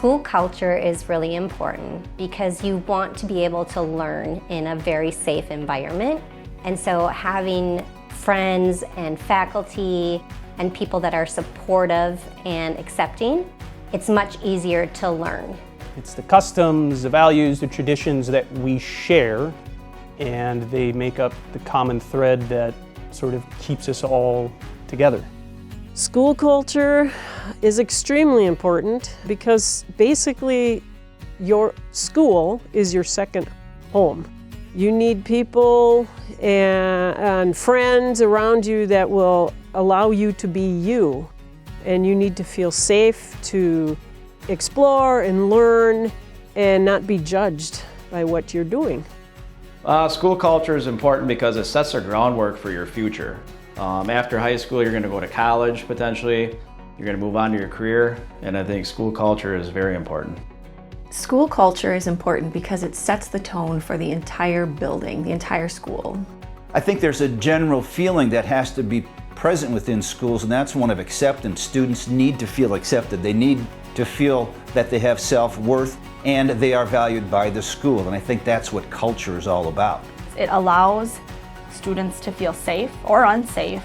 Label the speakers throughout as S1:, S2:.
S1: School culture is really important because you want to be able to learn in a very safe environment. And so having friends and faculty and people that are supportive and accepting, it's much easier to learn.
S2: It's the customs, the values, the traditions that we share, and they make up the common thread that sort of keeps us all together.
S3: School culture is extremely important because basically your school is your second home. You need people and friends around you that will allow you to be you. And you need to feel safe to explore and learn and not be judged by what you're doing.
S4: School culture is important because it sets the groundwork for your future. After high school, you're going to go to college potentially. You're going to move on to your career, and I think school culture is very important.
S5: School culture is important because it sets the tone for the entire building, the entire school.
S6: I think there's a general feeling that has to be present within schools, and that's one of acceptance. Students need to feel accepted. They need to feel that they have self-worth and they are valued by the school, and I think that's what culture is all about.
S7: It allows students to feel safe or unsafe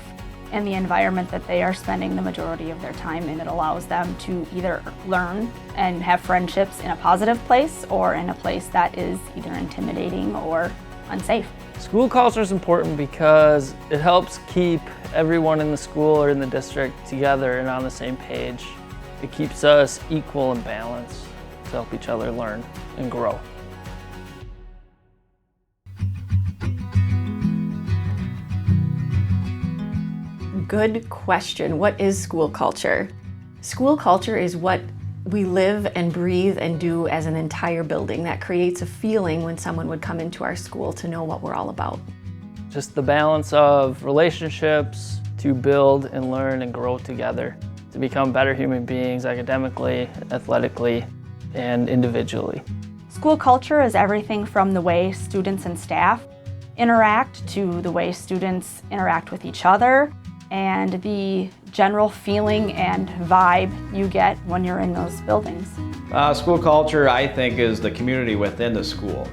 S7: in the environment that they are spending the majority of their time in. It allows them to either learn and have friendships in a positive place or in a place that is either intimidating or unsafe.
S8: School culture is important because it helps keep everyone in the school or in the district together and on the same page. It keeps us equal and balanced to help each other learn and grow.
S5: Good question. What is school culture? School culture is what we live and breathe and do as an entire building that creates a feeling when someone would come into our school to know what we're all about.
S8: Just the balance of relationships to build and learn and grow together to become better human beings academically, athletically, and individually.
S7: School culture is everything from the way students and staff interact to the way students interact with each other and the general feeling and vibe you get when you're in those buildings.
S4: School culture, I think, is the community within the school.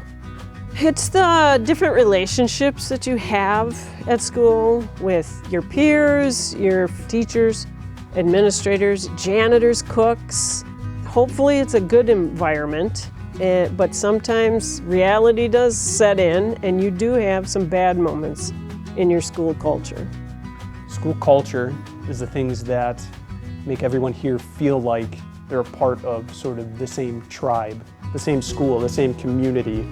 S3: It's the different relationships that you have at school with your peers, your teachers, administrators, janitors, cooks. Hopefully it's a good environment, but sometimes reality does set in and you do have some bad moments in your school culture.
S2: School culture is the things that make everyone here feel like they're a part of sort of the same tribe, the same school, the same community.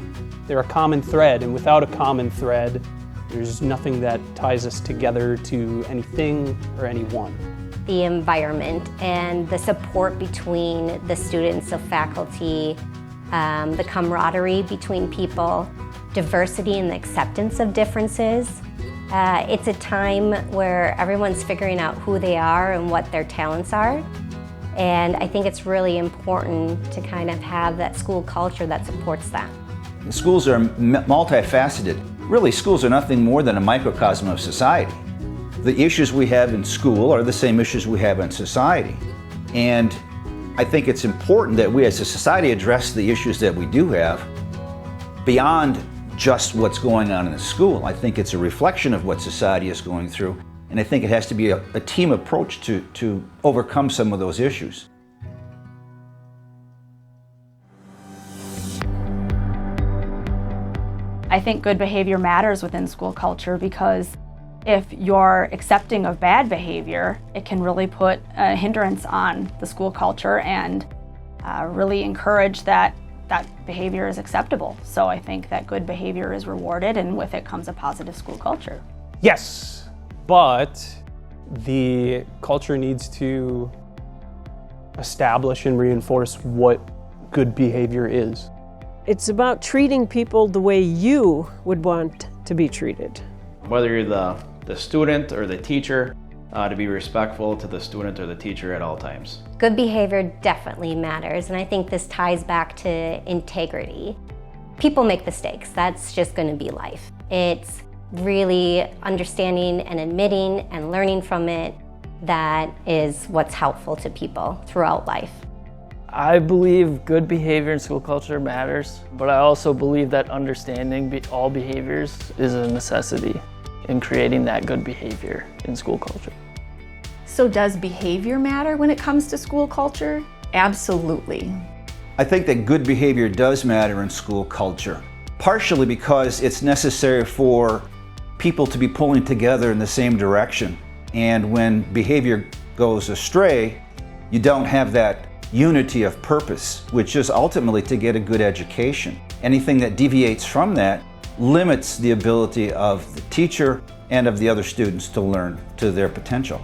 S2: They're a common thread, and without a common thread, there's nothing that ties us together to anything or anyone.
S1: The environment and the support between the students, the faculty, the camaraderie between people, diversity and the acceptance of differences. It's a time where everyone's figuring out who they are and what their talents are. And I think it's really important to kind of have that school culture that supports that.
S6: Schools are multifaceted. Really, schools are nothing more than a microcosm of society. The issues we have in school are the same issues we have in society. And I think it's important that we as a society address the issues that we do have beyond just what's going on in the school. I think it's a reflection of what society is going through, and I think it has to be a team approach to overcome some of those issues.
S7: I think good behavior matters within school culture because if you're accepting of bad behavior, it can really put a hindrance on the school culture and really encourage that behavior is acceptable. So I think that good behavior is rewarded, and with it comes a positive school culture.
S2: Yes, but the culture needs to establish and reinforce what good behavior is.
S3: It's about treating people the way you would want to be treated.
S4: Whether you're the student or the teacher, to be respectful to the student or the teacher at all times.
S1: Good behavior definitely matters, and I think this ties back to integrity. People make mistakes, that's just going to be life. It's really understanding and admitting and learning from it that is what's helpful to people throughout life.
S8: I believe good behavior in school culture matters, but I also believe that understanding all behaviors is a necessity in creating that good behavior in school culture.
S5: So does behavior matter when it comes to school culture? Absolutely.
S6: I think that good behavior does matter in school culture, partially because it's necessary for people to be pulling together in the same direction. And when behavior goes astray, you don't have that unity of purpose, which is ultimately to get a good education. Anything that deviates from that limits the ability of the teacher and of the other students to learn to their potential.